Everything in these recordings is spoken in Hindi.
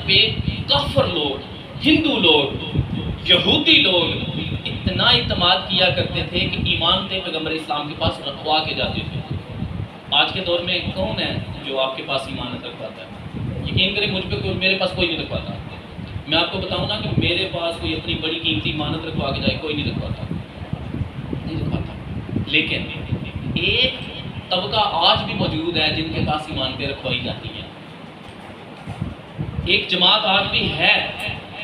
पे काफिर लोग, हिंदू लोग, यहूदी लोग इतना इत्मीनान किया करते थे कि ईमान थे पैगंबर इस्लाम के पास रखवा के जाते थे। आज के दौर में कौन है जो आपके पास ईमान रखवाता है? यकीन करें मुझ पे मेरे पास कोई नहीं रखवाता। मैं आपको बताऊं ना कि मेरे पास कोई अपनी बड़ी कीमती इमानत रखवा के जाए, कोई नहीं रखवाता, नहीं रखवाता। लेकिन एक तबका आज भी मौजूद है जिनके पास ईमानतें रखवाई जाती हैं। एक जमात आज भी है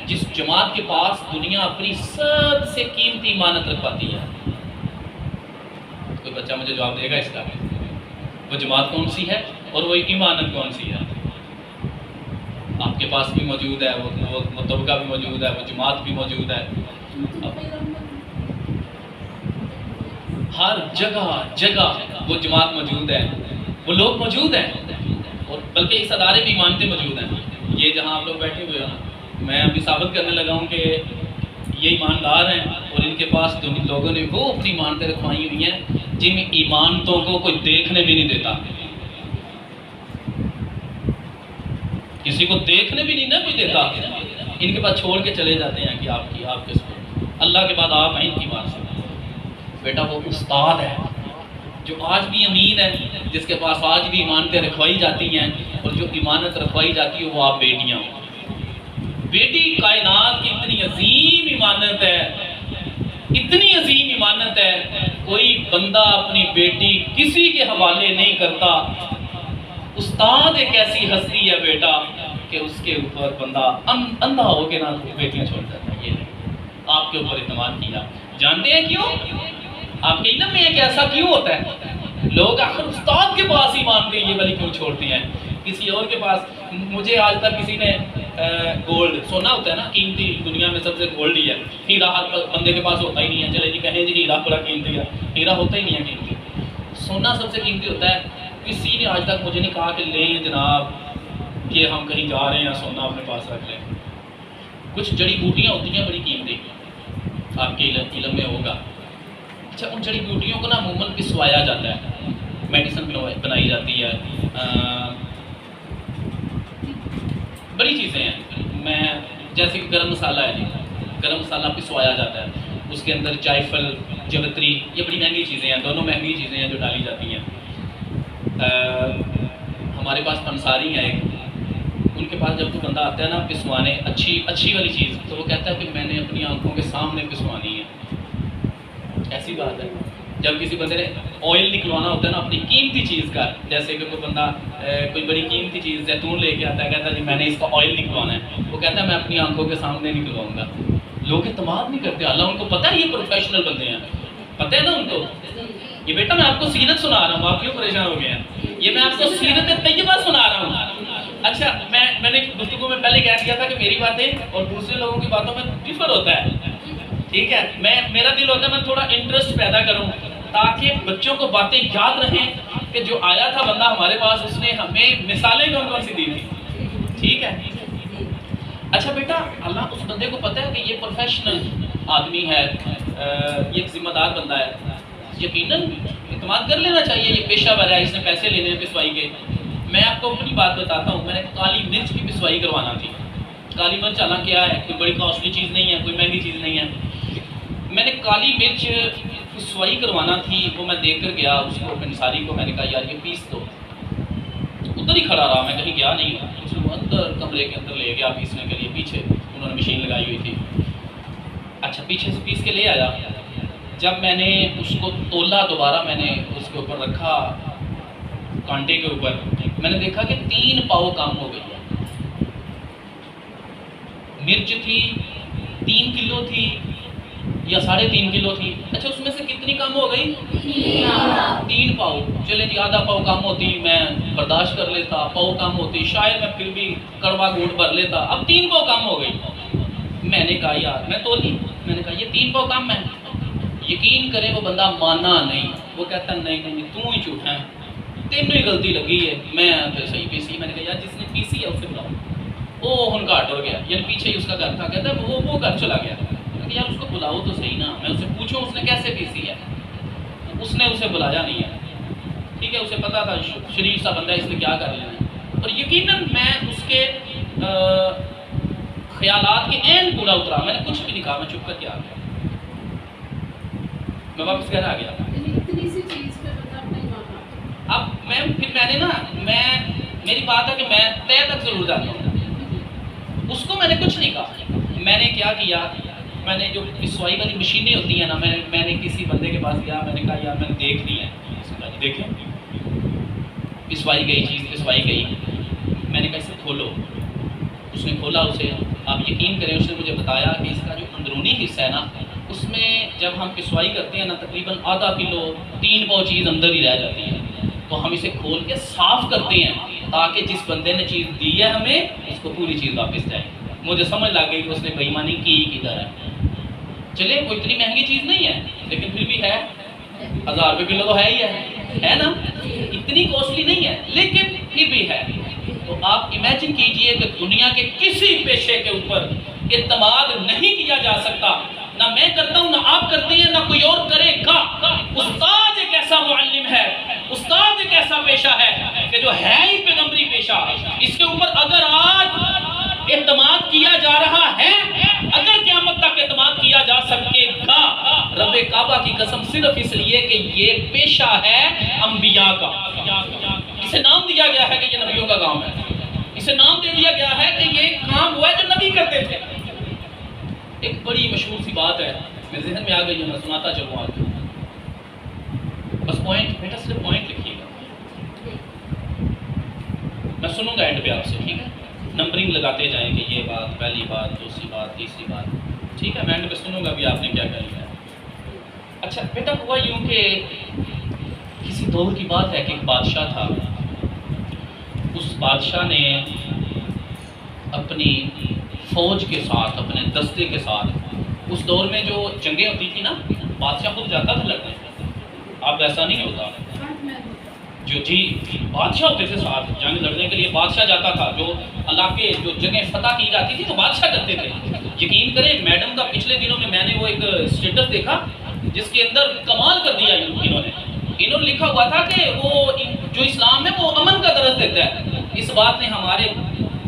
जिस जमात के पास दुनिया अपनी सबसे कीमती इमानत रखवाती है। कोई बच्चा मुझे जवाब देगा इसका? वो जमात कौन सी है और वो इमानत कौन सी है? आपके पास भी मौजूद है, वो तबका भी मौजूद है, वो जमात भी मौजूद है। हर जगह जगह वो जमात मौजूद है, वो लोग मौजूद हैं, और बल्कि इस अदारे भी मानते मौजूद हैं। ये जहाँ आप लोग बैठे हुए हो ना, मैं अभी साबित करने लगा हूँ कि ये ईमानदार हैं और इनके पास लोगों ने वो अपनी इमानतें रखवाई हुई हैं जिन ईमानतों को कोई देखने भी नहीं देता। किसी को देखने भी नहीं ना कोई देता, इनके पास छोड़ के चले जाते हैं कि आप किसको, अल्लाह के बाद आप हैं इनकी बात से। बेटा वो उस्ताद है जो आज भी अमीन है, जिसके पास आज भी इमानतें रखवाई जाती हैं, और जो इमानत रखवाई जाती है वो आप बेटियाँ हो। बेटी कायनात की इतनी अजीम इमानत है, इतनी अजीम इमानत है, कोई बंदा अपनी बेटी किसी के हवाले नहीं करता। उस्ताद एक ऐसी हस्ती है बेटा कि उसके ऊपर बंदा अंधा हो के ना बेटियां छोड़ देता है। ये आपके ऊपर इत्मीनान किया। जानते हैं क्यों? आपके इल्म में एक ऐसा क्यों होता है? लोग आखिर उस्ताद के पास ही मानते हैं, ये वाली क्यों छोड़ते हैं किसी और के पास? मुझे आज तक किसी ने गोल्ड, सोना होता है ना कीमती, दुनिया में सबसे गोल्ड ही है, हीरा हर बंदे के पास होता ही नहीं है। चले जी कहें जी हीरा बड़ा कीमती है, हीरा होता ही नहीं है कीमती, सोना सबसे कीमती होता है। किसी ने आज तक मुझे नहीं कहा कि लें जनाब कि हम कहीं जा रहे हैं सोना अपने पास रख लें। कुछ जड़ी बूटियाँ होती हैं बड़ी कीमती, आपके इल्म में होगा। अच्छा, उन जड़ी बूटियों को ना अमूमन पिसवाया जाता है, मेडिसिन बनाई जाती है, बड़ी चीज़ें हैं। मैं जैसे कि गरम मसाला है जी, गरम मसाला पिसवाया जाता है, उसके अंदर जायफल, जवित्री, ये बड़ी महंगी चीज़ें हैं, दोनों महंगी चीज़ें हैं जो डाली जाती हैं। हमारे पास पंसारी है एक, उनके पास जब कोई बंदा आता है ना पिसवाने अच्छी वाली चीज़, तो वो कहता है कि मैंने अपनी आंखों के सामने पिसवानी है। ऐसी बात है, जब किसी बंदे ने ऑयल निकलवाना होता है ना अपनी कीमती चीज़ का, जैसे कि कोई बंदा कोई बड़ी कीमती चीज़ जैतून लेके आता है, कहता है जी मैंने इसका ऑयल निकलवाना है, वो कहता है मैं अपनी आंखों के सामने निकलवाऊंगा। लोग इत्मीनान नहीं करते, अल्लाह उनको पता है ये प्रोफेशनल बंदे हैं, पता है ना उनको। ये बेटा मैं आपको सीरत सुना रहा हूँ, आप क्यों परेशान हो गए हैं? ये मैं आपको सीरत तैयबा सुना रहा हूँ। अच्छा, मैंने गुफ्तगू में पहले कह दिया था कि मेरी बातें और दूसरे लोगों की बातों में डिफर होता है, ठीक है। मेरा दिल होता है मैं थोड़ा इंटरेस्ट पैदा करूँ ताकि बच्चों को बातें याद रहें कि जो आया था बंदा हमारे पास, उसने हमें मिसालें कौन कौन सी दी थी, ठीक है। अच्छा बेटा, अल्लाह उस बंदे को पता है कि ये प्रोफेशनल आदमी है, ये एक जिम्मेदार बंदा है, यकीनन इत्मीनान कर लेना चाहिए, ये पेशावर है, इसने पैसे लेने हैं पिसवाई के। मैं आपको अपनी बात बताता हूँ, मैंने काली मिर्च की पिसवाई करवाना थी। काली मिर्च हालांकि क्या है, कोई बड़ी कॉस्टली चीज़ नहीं है, कोई महंगी चीज़ नहीं है। मैंने काली मिर्च पिसवाई करवाना थी, वो मैं देख कर गया उसको, पंसारी को मैंने कहा यार ये पीस दो। उधर ही खड़ा रहा, मैं कहीं गया नहीं, उसको अंदर कमरे के अंदर ले गया पीसने के लिए, पीछे उन्होंने मशीन लगाई हुई थी। अच्छा, पीछे से पीस के ले आया। जब मैंने उसको तोला, दोबारा मैंने उसके ऊपर रखा कांटे के ऊपर, मैंने देखा कि 3 पाव कम हो गई है। मिर्च थी 3 किलो थी या 3.5 किलो थी। अच्छा, उसमें से कितनी कम हो गई? 3 पाव। चले जी, आधा पाव कम होती मैं बर्दाश्त कर लेता, पाव कम होती शायद मैं फिर भी कड़वा घूंट भर लेता, अब 3 पाव कम हो गई। मैंने कहा यार, मैं तोली, मैंने कहा ये 3 पाव कम है। यकीन करें वो बंदा माना नहीं, वो कहता नहीं नहीं तू ही झूठा है, तेनों ही गलती लगी है, मैं तो सही पीसी। मैंने कहा यार जिसने पीसी है उससे बुलाओ। ओ उनका हट हो गया, यानी पीछे ही उसका घर था, कहता है वो घर चला गया। यार उसको बुलाओ तो सही ना, मैं उससे पूछूं उसने कैसे पीसी है। उसने उसे बुलाया नहीं है, ठीक है, उसे पता था शरीफ सा बंदा, इसने क्या कर लेना है। और यकीनन मैं उसके ख्यालात के ऐन पूरा उतरा, मैंने कुछ भी नहीं कहा, मैं चुप करके आ गया, मैं वापस घर आ गया। इतनी सी चीज पे मतलब नहीं माना। अब मैंने ना, मेरी बात है कि मैं तय तक जरूर जाता हूँ, उसको मैंने कुछ नहीं कहा। मैंने क्या किया, मैंने जो पिसवाई वाली मशीनें होती हैं ना, मैंने किसी बंदे के पास गया, मैंने कहा यार मैंने देख ली है, देखें पिसवाई गई चीज़, पिसवाई गई, मैंने कहा इसे खोलो, उसने खोला उसे, आप यकीन करें उसने मुझे बताया कि इसका जो अंदरूनी हिस्सा है ना, उसमें जब हम पिसवाई करते हैं ना तकरीबन आधा किलो 3 पाव चीज़ अंदर ही रह जाती है, तो हम इसे खोल के साफ़ करते हैं ताकि जिस बंदे ने चीज़ दी है हमें उसको पूरी चीज़ वापस जाए। मुझे समझ लग गई कि उसने बेईमानी की किधर है। चले वो इतनी महंगी चीज़ नहीं है, लेकिन फिर भी है, 1000 रुपये किलो तो है ही है ना, इतनी कॉस्टली नहीं है लेकिन फिर भी है। तो आप इमेजिन कीजिए कि दुनिया के किसी पेशे के ऊपर इत्मीनान नहीं किया जा सकता, ना मैं करता हूँ, ना आप करते हैं, ना कोई और करेगा। उस्ताद एक ऐसा मुअल्लिम है, उस्ताद एक ऐसा पेशा है कि जो है ही पैगंबरी पेशा, इसके ऊपर अगर आज इत्मीनान किया जा रहा है, अगर क़यामत तक इत्मीनान किया जा सकेगा, रब्बे काबा की कसम, सिर्फ इसलिए कि ये पेशा है अंबिया का। इसे नाम दिया गया है कि ये नबियों का काम है, इसे नाम दे दिया गया है कि ये काम हुआ है जो नबी करते थे। एक बड़ी मशहूर सी बात है, मेरे जहन में आ गई है, मैं सुनाता चलूँ आज, बस पॉइंट, बेटा सिर्फ पॉइंट लिखिएगा, मैं सुनूंगा एंड पे आपसे, ठीक है? नंबरिंग लगाते जाएंगे, ये बात, पहली बात, दूसरी बात, तीसरी बात, ठीक है? मैं एंड पे सुनूंगा भी आपने क्या कर लिया। अच्छा बेटा, हुआ यूं कि किसी दौर की बात है कि एक बादशाह था, उस बादशाह ने अपनी फौज के साथ, अपने दस्ते के साथ, उस दौर में जो जंगें होती थी ना, बादशाह खुद जाता था लड़ने, अब ऐसा नहीं होता, जो जी बादशाह होते थे साथ जंग लड़ने के लिए, बादशाह जाता था, जो इलाके जो जगह फतह की जाती थी तो बादशाह करते थे। यकीन करें मैडम का पिछले दिनों में मैंने वो एक स्टेटस देखा जिसके अंदर कमाल कर दिया इन्होंने लिखा हुआ था कि वो जो इस्लाम है वो अमन का दर्ज देता है। इस बात ने हमारे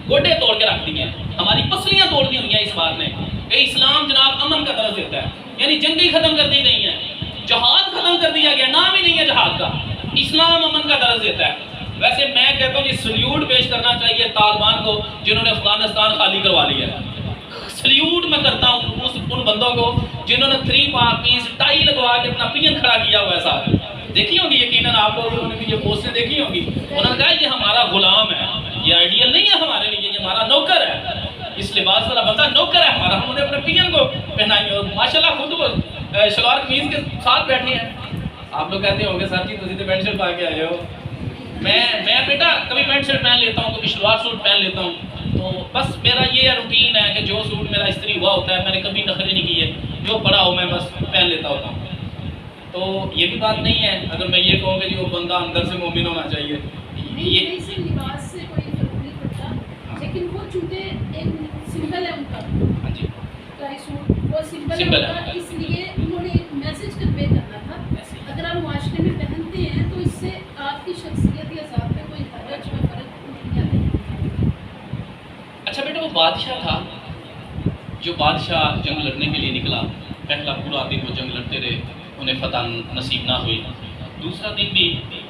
गोडे तोड़ के रख दिए हैं, हमारी पसलियाँ तोड़ दी हुई हैं इस बात ने कि इस्लाम जनाब अमन का दर्ज देता है, यानी जंगें खत्म कर दी गई हैं, जहाद खत्म कर दिया गया, नाम ही नहीं है जहाद का, इस्लाम अमन का दर्ज देता है। वैसे मैं कहता हूँ कि सल्यूट पेश करना चाहिए तालिबान को जिन्होंने अफगानिस्तान खाली करवा लिया है। सल्यूट मैं करता हूँ उन बंदों को जिन्होंने 3 पीस टाई लगवा के अपना पियन खड़ा किया हुआ है साथ। देखी होंगी यकीनन आप लोगों ने भी ये पोस्टें देखी होंगी। उन्होंने कहा ये हमारा गुलाम है, ये आइडियल नहीं है हमारे लिए, ये हमारा नौकर है, इस लिबास वाला बंदा नौकर है हमारा, हमने अपने पियन को पहनाई और माशाल्लाह खुद वो शलवार कमीज के साथ बैठे हैं। आप लोग कहते होंगे सर जी तुम तो पैंट शर्ट पा के आए हो, मैं बेटा कभी पैंट शर्ट पहन लेता हूँ, कभी शलवार सूट पहन लेता हूँ, तो बस मेरा ये रूटीन है कि जो सूट मेरा इस्त्री हुआ होता है मैंने कभी नखरे नहीं किए, जो पड़ा हो मैं बस पहन लेता होता हूँ। तो ये भी बात नहीं है अगर मैं ये कहूँ कि वो बंदा अंदर से मोमिन होना चाहिए, ये लिबास से कोई फर्क नहीं पड़ता, लेकिन वो चूंकि एक सिंबल है उनका, हाँ जी वो सिंबल है, इसलिए उन्होंने एक मैसेज कन्वे करना था। अगर आप माशरे में पहनते हैं तो इससे आपकी शख्सियत या ज़ात में कोई हरज में फर्क नहीं आता। अच्छा बेटा, वो बादशाह था, जो बादशाह जंग लड़ने के लिए निकला, पहला पूरा दिन वो जंग लड़ते रहे, उन्हें फतह नसीब ना हुई, दूसरा दिन भी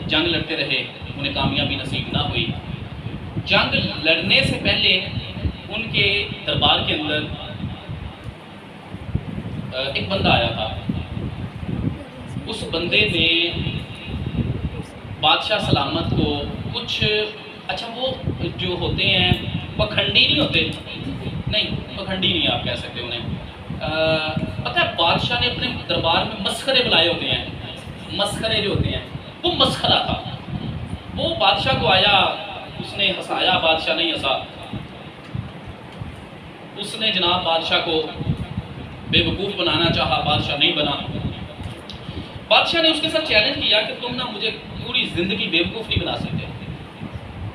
जंग लड़ते रहे, उन्हें कामयाबी नसीब ना हुई। जंग लड़ने से पहले उनके दरबार के अंदर एक बंदा आया था। उस बंदे ने बादशाह सलामत को कुछ, अच्छा वो जो होते हैं पखंडी नहीं होते, नहीं पखंडी नहीं आप कह सकते उन्हें, पता है बादशाह ने अपने दरबार में मस्खरे बुलाए होते हैं, मस्खरे जो होते हैं वो मस्खरा था। वो बादशाह को आया, उसने हंसाया, बादशाह नहीं हंसा, उसने जनाब बादशाह को बेवकूफ़ बनाना चाहा, बादशाह नहीं बना। बादशाह ने उसके साथ चैलेंज किया कि तुम ना मुझे पूरी ज़िंदगी बेवकूफ़ नहीं बना सकते,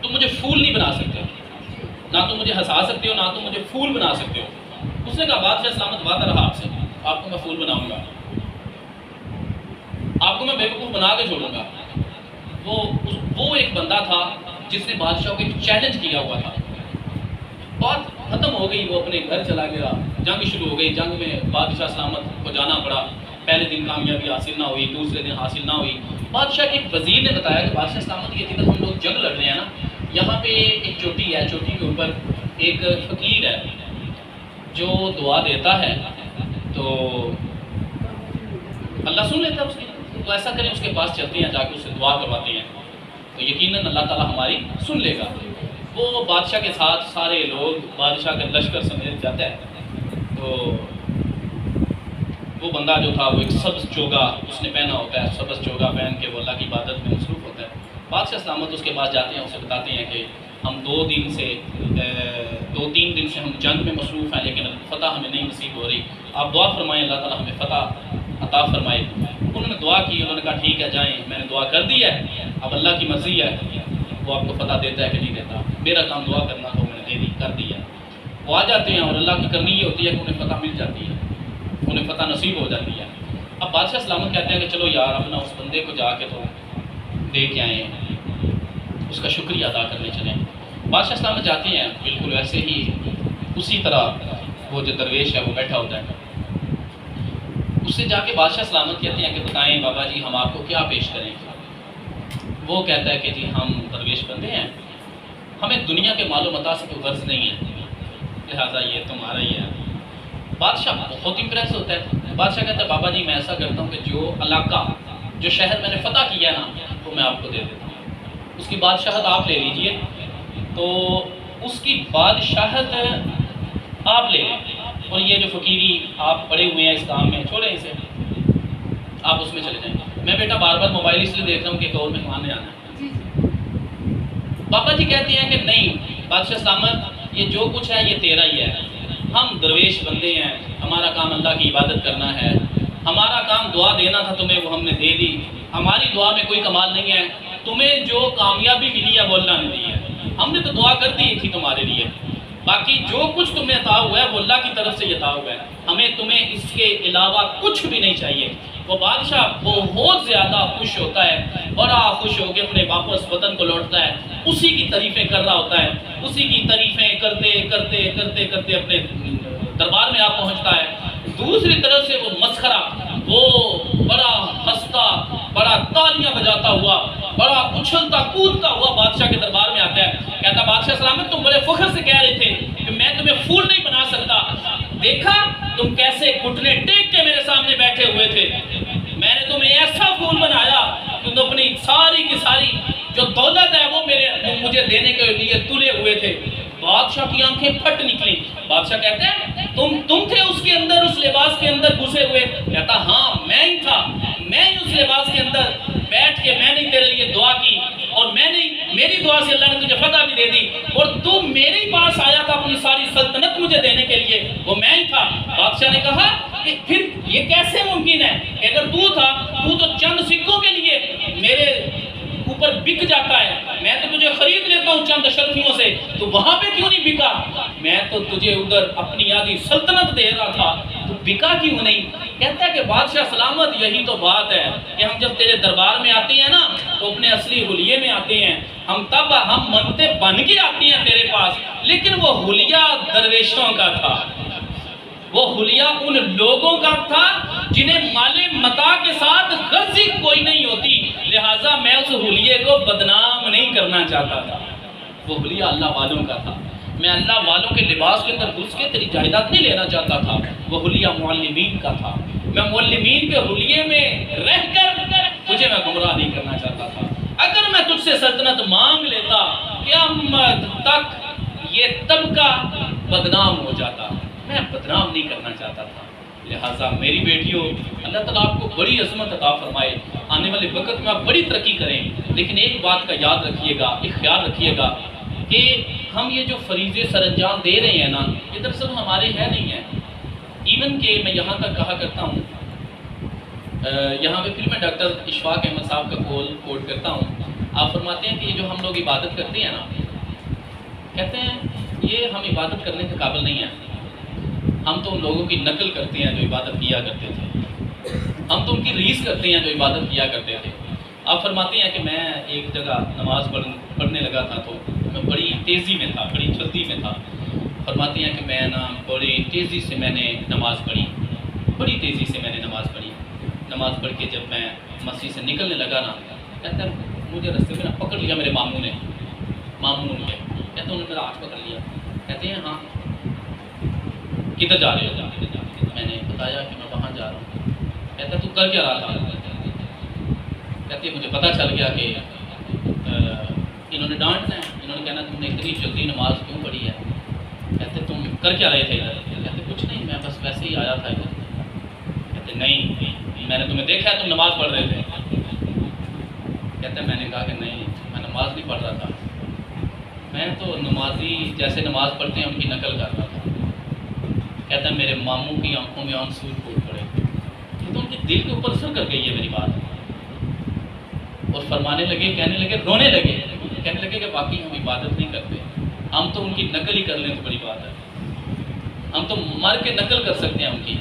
तुम मुझे फूल नहीं बना सकते, ना तुम मुझे हंसा सकते हो, ना तुम मुझे फूल बना सकते हो। उसने कहा बादशाह सलामत वादा रहा आपसे, आपको मैं फूल बनाऊंगा, आपको मैं बेवकूफ़ बना के छोड़ूंगा। वो एक बंदा था जिसने बादशाह को एक चैलेंज किया हुआ था। बात खत्म हो हो गई, वो अपने घर चला गया। जंग शुरू हो गई, जंग में बादशाह सलामत को जाना पड़ा। पहले दिन कामयाबी हासिल ना हुई, दूसरे दिन हासिल ना हुई। बादशाह के एक वजीर ने बताया कि बादशाह सलामत ये जिधर हम लोग जंग लड़ रहे हैं ना, यहाँ पे एक चोटी है, चोटी के ऊपर एक फ़कीर है जो दुआ देता है तो अल्लाह सुन लेता है उसकी। तो ऐसा करें, उसके पास चलते हैं, जाके उससे दुआ करवाते हैं, तो यकीनन अल्लाह ताला हमारी सुन लेगा। वो बादशाह के साथ सारे लोग बादशाह के लश्कर समेत जाता है। तो वो बंदा जो था वो एक सब्ज़ चोगा उसने पहना होता है, सब्ज़ चोगा पहन के वो अल्लाह की इबादत में मसरूफ़ होता है। बादशाह सलामत उसके पास जाते हैं, उसे बताते हैं कि हम 2-3 दिन से हम जंग में मसरूफ़ हैं, लेकिन फ़तह हमें नहीं नसीब हो रही। आप दुआ फरमाएं, अल्लाह ताला हमें फ़तह अता फरमाए। उन्होंने दुआ की, उन्होंने कहा ठीक है जाएँ, मैंने दुआ कर दी है, अब अल्लाह की मर्ज़ी है वो आपको फ़तह देता है कि नहीं देता। मेरा काम दुआ करना था, मैंने दे दी, कर दिया। वो आ जाते हैं और अल्लाह की करनी ये होती है कि उन्हें फ़तह मिल जाती है, उन्हें फ़तह नसीब हो जाती है। अब बादशाह सलामत कहते हैं कि चलो यार अब ना उस बंदे को जाके तो दे के आए, उसका शुक्रिया अदा करने चलें। बादशाह सलामत जाते हैं, बिल्कुल वैसे ही उसी तरह वो जो दरवेश है वो बैठा होता है। उससे जाके बादशाह सलामत कहते हैं कि बताएं बाबा जी हम आपको क्या पेश करें। वो कहता है कि जी हम दरवेश बंदे हैं, हमें दुनिया के मालो मता से कोई गर्ज नहीं है, लिहाजा ये तुम्हारा ही है। बादशाह बहुत इम्प्रेस होता है। बादशाह कहता है बाबा जी मैं ऐसा करता हूँ कि जो इलाका जो शहर मैंने फ़तह किया है ना वो मैं आपको दे देता हूँ, उसकी बादशाहत आप ले लीजिए। तो उसकी बादशाहत आप ले लें और ये जो फ़कीरी आप पड़े हुए हैं इस काम में छोड़ें इसे, आप उसमें चले जाएँ। मैं बेटा बार बार मोबाइल इसलिए देख रहा हूँ कि एक और मेहमान ने आना है। पापा जी कहते हैं कि नहीं बादशाह सलामत ये जो कुछ है ये तेरा ही है, हम दरवेश बंदे हैं, हमारा काम अल्लाह की इबादत करना है, हमारा काम दुआ देना था तुम्हें वो हमने दे दी, हमारी दुआ में कोई कमाल नहीं है, तुम्हें जो कामयाबी मिली है वो अल्लाह ने दी है, हमने तो दुआ कर दी थी तुम्हारे लिए, बाकी जो कुछ तुम्हें अता हुआ है वो अल्लाह की तरफ से अता हुआ है, हमें तुम्हें इसके अलावा कुछ भी नहीं चाहिए। वो बादशाह बहुत ज़्यादा खुश होता है, बड़ा खुश होकर अपने वापस वतन को लौटता है, उसी की तारीफ़ें कर रहा होता है, उसी की तारीफ़ें करते करते करते करते अपने दरबार में आ पहुंचता है। दूसरी तरफ से वो मस्खरा, वो बड़ा हंसता, बड़ा तालियां बजाता हुआ, बड़ा उछलता कूदता हुआ बादशाह के दरबार में आता है। कहता बादशाह सलामत तुम बड़े फख्र से कह रहे थे कि मैं तुम्हें फूल नहीं बना सकता, देखा तुम कैसे घुटने टेक के मेरे सामने बैठे हुए थे, मैंने तुम्हें ऐसा फूल बनाया तुम अपनी सारी की सारी जो दौलत है वो मुझे देने के लिए तुले हुए थे। बादशाह की आंखें फट निकली। बादशाह कहते हैं तुम थे उसके अंदर, उस लिबास के अंदर घुसे हुए? कहता हाँ मैं ही था, मैं ही उस लिबास के अंदर बैठ के मैंने तेरे लिए दुआ की और मैंने मेरी दुआ से अल्लाह ने तुझे फतह भी दे दी और तू मेरे ही पास आया था अपनी सारी सल्तनत मुझे देने के लिए, वो मैं ही था। बादशाह ने कहा कि फिर ये कैसे मुमकिन है, अगर तू था तू तो चंद सिक्कों के लिए मेरे ऊपर बिक जाता है, मैं तो तुझे खरीद लेता हूँ चंद अशरफियों से, तो वहां पे क्यों नहीं बिका? मैं तो तुझे उधर अपनी आधी सल्तनत दे रहा था, तो बिका क्यों नहीं? कहता है कि बादशाह सलामत यही तो बात है कि हम जब तेरे दरबार में आते हैं ना तो अपने असली हुलिये में आते हैं, हम मनते बन के आते हैं तेरे पास, लेकिन वो हुलिया दरवेशों का था, वो हुलिया उन लोगों का था जिन्हें माले मता के साथ गर्जी कोई नहीं होती, लिहाजा मैं उस हुलिये को बदनाम नहीं करना चाहता था। वो हुलिया अल्लाह वालों का था, मैं अल्लाह वालों के लिबास के अंदर घुस के तेरी जायदाद नहीं लेना चाहता था। वो हुलिया मुअल्लिमीन का था, मैं मुअल्लिमीन के हुलिये में रहकर तुझे मैं गुमराह नहीं करना चाहता था। अगर मैं तुझसे सल्तनत मांग लेता क़यामत तक ये तबका बदनाम हो जाता, मैं बदनाम नहीं करना चाहता था। लिहाजा मेरी बेटियों अल्लाह ताला आपको बड़ी अज़मत अता फरमाए, आने वाले वक्त में आप बड़ी तरक्की करें, लेकिन एक बात का याद रखिएगा, एक ख्याल रखिएगा कि हम ये जो फरीज़े सरअंजाम दे रहे हैं ना ये दरअसल हमारे है नहीं है। इवन के मैं यहाँ तक कहा करता हूँ, यहाँ पे फिर मैं डॉक्टर इशफाक अहमद साहब का कोट करता हूँ। आप फरमाते हैं कि ये जो हम लोग इबादत करते हैं ना, कहते हैं ये हम इबादत करने के काबिल नहीं है, हम तो उन लोगों की नकल करते हैं जो इबादत किया करते थे, हम तो उनकी रीस करते हैं जो इबादत किया करते थे। आप फरमाते हैं कि मैं एक जगह नमाज पढ़ने लगा था तो मैं बड़ी तेज़ी में था, बड़ी जल्दी में था। फरमाते हैं कि मैं ना बड़ी तेज़ी से मैंने नमाज़ पढ़ी, बड़ी तेज़ी से मैंने नमाज़ पढ़ी। नमाज़ पढ़ के जब मैं मस्जिद से निकलने लगा ना, कहता है मुझे रास्ते में ना पकड़ लिया मेरे मामू ने, मामू उनके, कहते उन्होंने मेरा हाथ पकड़ लिया। कहते हैं हाँ किधर जा रहे हो? मैंने बताया कि मैं वहाँ जा रहा हूँ। कहता तू कर क्या रहा था? कहते मुझे पता चल गया कि इन्होंने डांटना है, इन्होंने कहना तुमने इतनी जल्दी नमाज क्यों पढ़ी है। कहते तुम कर क्या रहे थे इधर? कहते कुछ नहीं, मैं बस वैसे ही आया था इधर। कहते नहीं, मैंने तुम्हें देखा है तुम नमाज पढ़ रहे थे। कहते मैंने कहा कि नहीं, मैं नमाज नहीं पढ़ रहा था, मैं तो नमाजी जैसे नमाज पढ़ते हैं उनकी नकल कर रहा था। कहता है मेरे मामू की आंखों में आंसू फूट पड़े, तो उनके दिल के ऊपर असर कर गई है मेरी बात, और फरमाने लगे, कहने लगे, रोने लगे, कहने लगे कि वाकई हम इबादत नहीं करते, हम तो उनकी नकल ही कर लें तो बड़ी बात है, हम तो मर के नकल कर सकते हैं उनकी।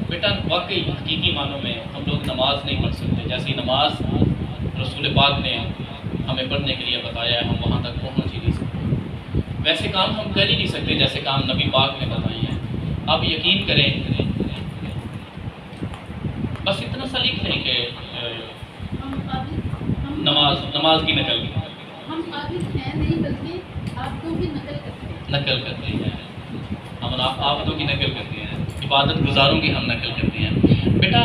बेटा वाकई हकीकी मानों में हम लोग नमाज नहीं पढ़ सकते, जैसे नमाज रसूल पाक ने हमें पढ़ने के लिए बताया है, हम वहाँ तक पहुँच ही नहीं सकते। वैसे काम हम कर ही नहीं सकते जैसे काम नबी पाक ने बताए हैं। आप यकीन करें, बस इतना सा लिख लें कि नमाज की नकल, हम आगे हैं नहीं बल्कि आपको भी नकल करते हैं, हम आप तो की नकल करते हैं, इबादत गुजारों की हम नकल करते हैं। बेटा